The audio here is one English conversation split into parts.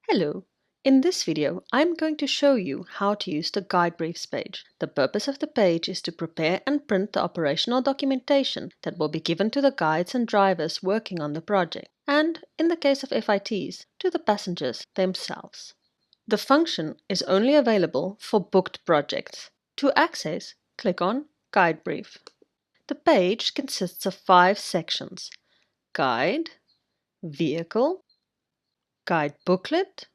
Hello! In this video, I'm going to show you how to use the Guide Briefs page. The purpose of the page is to prepare and print the operational documentation that will be given to the guides and drivers working on the project, and, in the case of FITs, to the passengers themselves. The function is only available for booked projects. To access, click on Guide Brief. The page consists of 5 sections: Guide, Vehicle, Guide Booklet,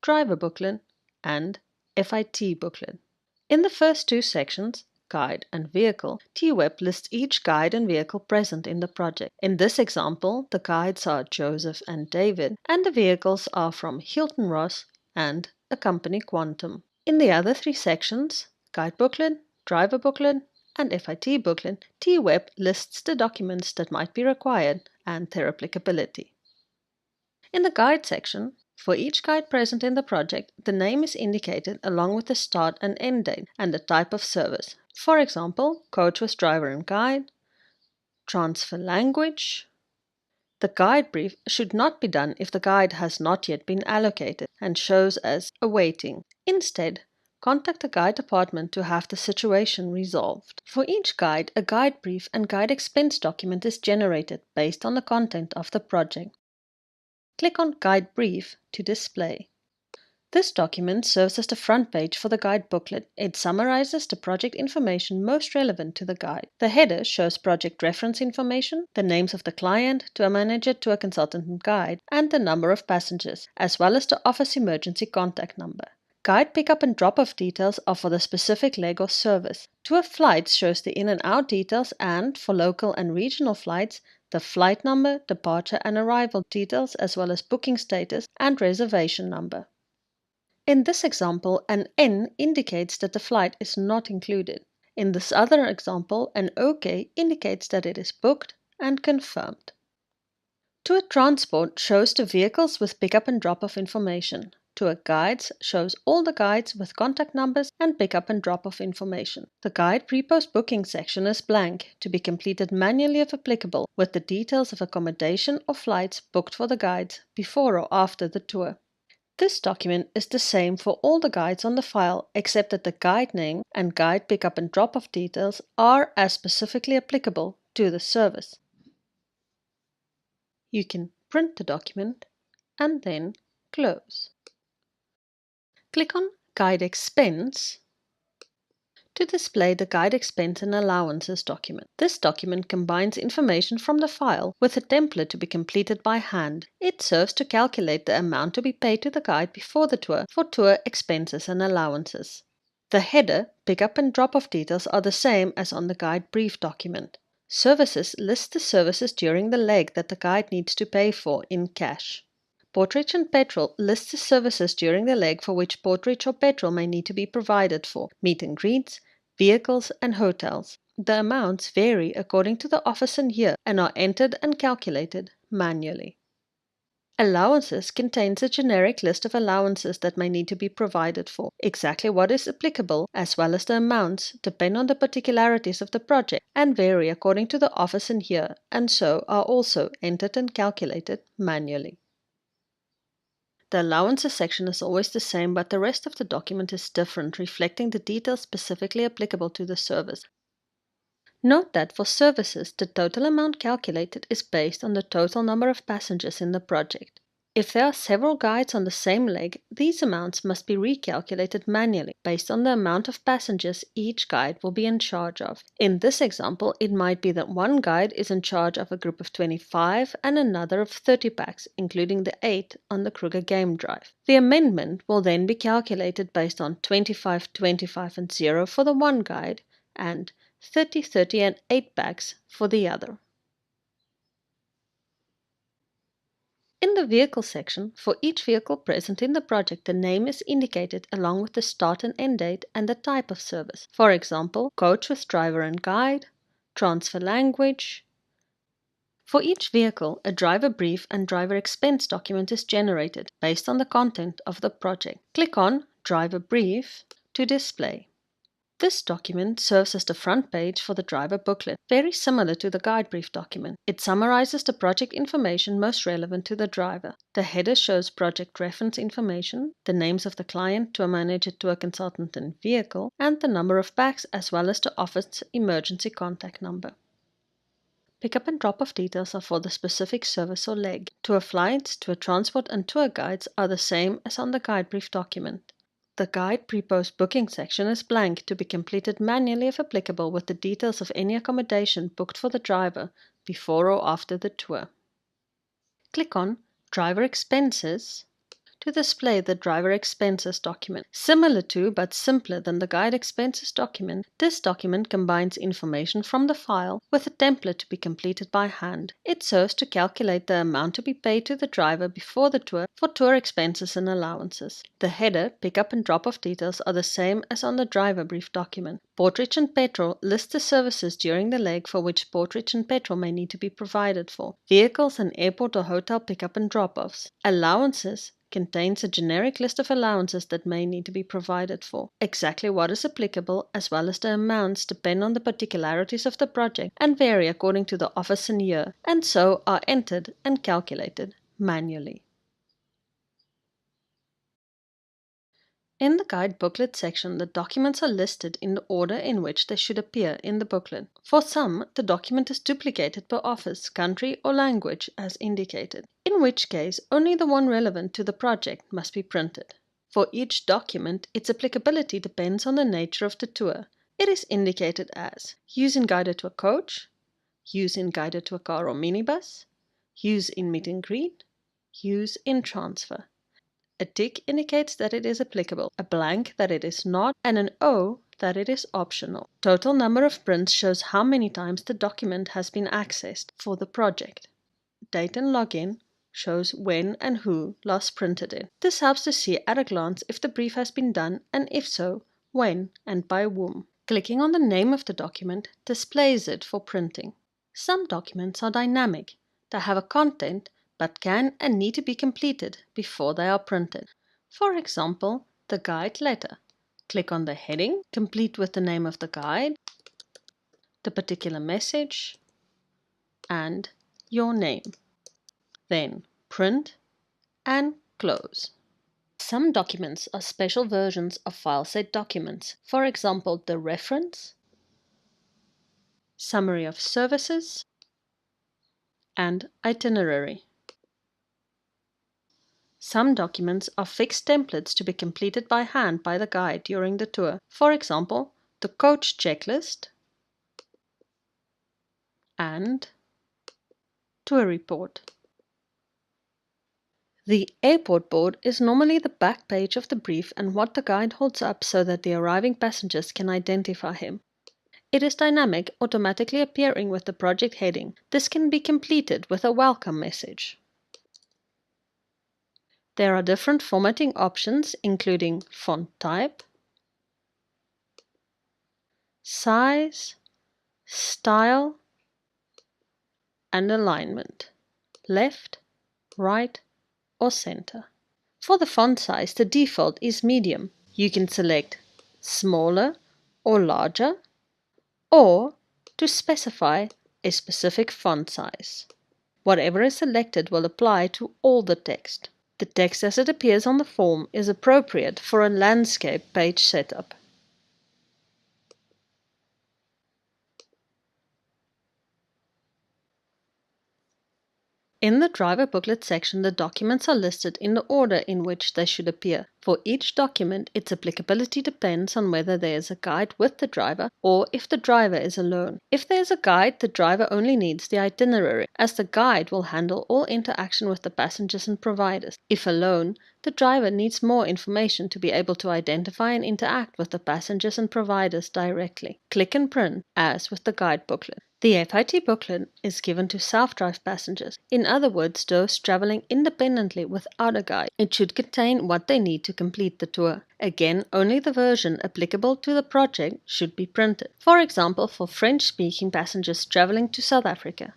Driver Booklet, and FIT Booklet. In the first 2 sections, Guide and Vehicle, TWeb lists each guide and vehicle present in the project. In this example, the guides are Joseph and David, and the vehicles are from Hilton Ross and a company Quantum. In the other 3 sections, Guide Booklet, Driver Booklet, and FIT Booklet, TWeb lists the documents that might be required and their applicability. In the Guide section, for each guide present in the project, the name is indicated along with the start and end date and the type of service. For example, coach with driver and guide, transfer language. The guide brief should not be done if the guide has not yet been allocated and shows as awaiting. Instead, contact the guide department to have the situation resolved. For each guide, a guide brief and guide expense document is generated based on the content of the project. Click on Guide Brief to display. This document serves as the front page for the guide booklet. It summarizes the project information most relevant to the guide. The header shows project reference information, the names of the client, tour manager, tour consultant and guide, and the number of passengers, as well as the office emergency contact number. Guide pickup and drop-off details are for the specific leg or service. Tour flights shows the in and out details and, for local and regional flights, the flight number, departure and arrival details, as well as booking status and reservation number. In this example, an N indicates that the flight is not included. In this other example, an OK indicates that it is booked and confirmed. Tour Transport shows the vehicles with pickup and drop-off information. Tour Guides shows all the guides with contact numbers and pickup and drop-off information. The Guide Pre-Post Booking section is blank, to be completed manually if applicable, with the details of accommodation or flights booked for the guides before or after the tour. This document is the same for all the guides on the file, except that the guide name and guide pickup and drop-off details are as specifically applicable to the service. You can print the document and then close. Click on Guide Expense to display the Guide Expense and Allowances document. This document combines information from the file with a template to be completed by hand. It serves to calculate the amount to be paid to the guide before the tour for tour expenses and allowances. The header, pickup and drop-off details are the same as on the Guide Brief document. Services list the services during the leg that the guide needs to pay for in cash. Porterage and Petrol lists the services during the leg for which porterage or petrol may need to be provided for meet and greets, vehicles and hotels. The amounts vary according to the office and year and are entered and calculated manually. Allowances contains a generic list of allowances that may need to be provided for. Exactly what is applicable, as well as the amounts, depend on the particularities of the project and vary according to the office and year, and so are also entered and calculated manually. The allowances section is always the same, but the rest of the document is different, reflecting the details specifically applicable to the service. Note that for services, the total amount calculated is based on the total number of passengers in the project. If there are several guides on the same leg, these amounts must be recalculated manually based on the amount of passengers each guide will be in charge of. In this example, it might be that one guide is in charge of a group of 25 and another of 30 packs, including the 8 on the Kruger game drive. The amendment will then be calculated based on 25, 25 and 0 for the one guide and 30, 30 and 8 packs for the other. In the vehicle section, for each vehicle present in the project, the name is indicated along with the start and end date and the type of service. For example, coach with driver and guide, transfer language. For each vehicle, a driver brief and driver expense document is generated based on the content of the project. Click on Driver Brief to display. This document serves as the front page for the driver booklet, very similar to the guide brief document. It summarizes the project information most relevant to the driver. The header shows project reference information, the names of the client, tour manager, tour consultant, and vehicle, and the number of bags as well as the office emergency contact number. Pickup and drop-off details are for the specific service or leg. Tour flights, tour transport, and tour guides are the same as on the guide brief document. The guide pre-post booking section is blank to be completed manually if applicable with the details of any accommodation booked for the driver before or after the tour. Click on Driver Expenses to display the driver expenses document. Similar to but simpler than the guide expenses document, this document combines information from the file with a template to be completed by hand. It serves to calculate the amount to be paid to the driver before the tour for tour expenses and allowances. The header, pickup and drop-off details are the same as on the driver brief document. Portridge and Petrol lists the services during the leg for which Portridge and Petrol may need to be provided for. Vehicles and airport or hotel pickup and drop-offs. Allowances contains a generic list of allowances that may need to be provided for. Exactly what is applicable as well as the amounts depend on the particularities of the project and vary according to the office and year, and so are entered and calculated manually. In the guide booklet section, the documents are listed in the order in which they should appear in the booklet. For some, the document is duplicated per office, country, or language as indicated, in which case only the one relevant to the project must be printed. For each document, its applicability depends on the nature of the tour. It is indicated as use in guided to a coach, use in guided to a car or minibus, use in meet and greet, use in transfer. A tick indicates that it is applicable, a blank that it is not, and an O that it is optional. Total number of prints shows how many times the document has been accessed for the project. Date and login shows when and who last printed it. This helps to see at a glance if the brief has been done, and if so, when and by whom. Clicking on the name of the document displays it for printing. Some documents are dynamic. They have a content but can and need to be completed before they are printed. For example, the guide letter. Click on the heading, complete with the name of the guide, the particular message, and your name. Then print and close. Some documents are special versions of file set documents. For example, the reference, summary of services, and itinerary. Some documents are fixed templates to be completed by hand by the guide during the tour. For example, the coach checklist and tour report. The airport board is normally the back page of the brief and what the guide holds up so that the arriving passengers can identify him. It is dynamic, automatically appearing with the project heading. This can be completed with a welcome message. There are different formatting options, including font type, size, style, and alignment, left, right, or center. For the font size, the default is medium. You can select smaller or larger, or to specify a specific font size. Whatever is selected will apply to all the text. The text as it appears on the form is appropriate for a landscape page setup. In the driver booklet section, the documents are listed in the order in which they should appear. For each document, its applicability depends on whether there is a guide with the driver or if the driver is alone. If there is a guide, the driver only needs the itinerary, as the guide will handle all interaction with the passengers and providers. If alone, the driver needs more information to be able to identify and interact with the passengers and providers directly. Click and print, as with the guide booklet. The FIT booklet is given to self-drive passengers, in other words, those traveling independently without a guide. It should contain what they need to complete the tour. Again, only the version applicable to the project should be printed. For example, for French-speaking passengers traveling to South Africa.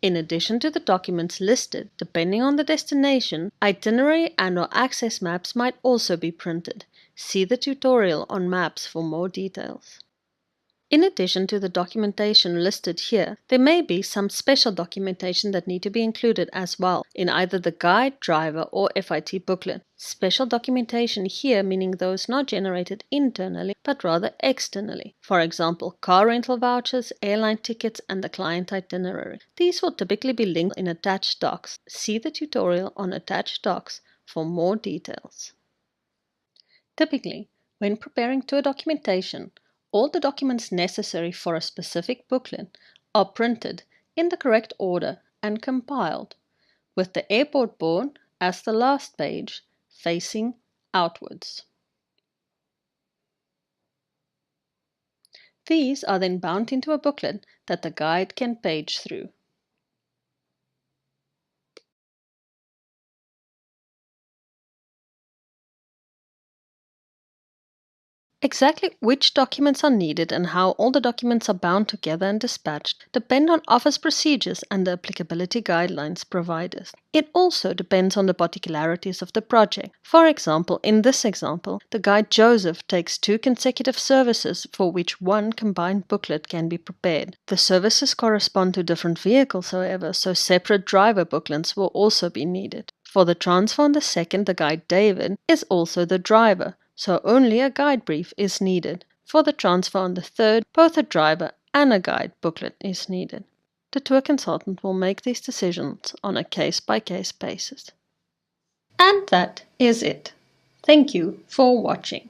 In addition to the documents listed, depending on the destination, itinerary and/or access maps might also be printed. See the tutorial on maps for more details. In addition to the documentation listed here, there may be some special documentation that need to be included as well in either the guide, driver, or FIT booklet. Special documentation here meaning those not generated internally but rather externally. For example, car rental vouchers, airline tickets, and the client itinerary. These will typically be linked in attached docs. See the tutorial on attached docs for more details. Typically, when preparing tour documentation, all the documents necessary for a specific booklet are printed in the correct order and compiled, with the airport board as the last page facing outwards. These are then bound into a booklet that the guide can page through. Exactly which documents are needed and how all the documents are bound together and dispatched depend on office procedures and the applicability guidelines provided. It also depends on the particularities of the project. For example, in this example, the guide Joseph takes 2 consecutive services for which one combined booklet can be prepared. The services correspond to different vehicles, however, so separate driver booklets will also be needed. For the transfer on the second, the guide David is also the driver, so only a guide brief is needed. For the transfer on the third, both a driver and a guide booklet is needed. The tour consultant will make these decisions on a case-by-case basis. And that is it. Thank you for watching.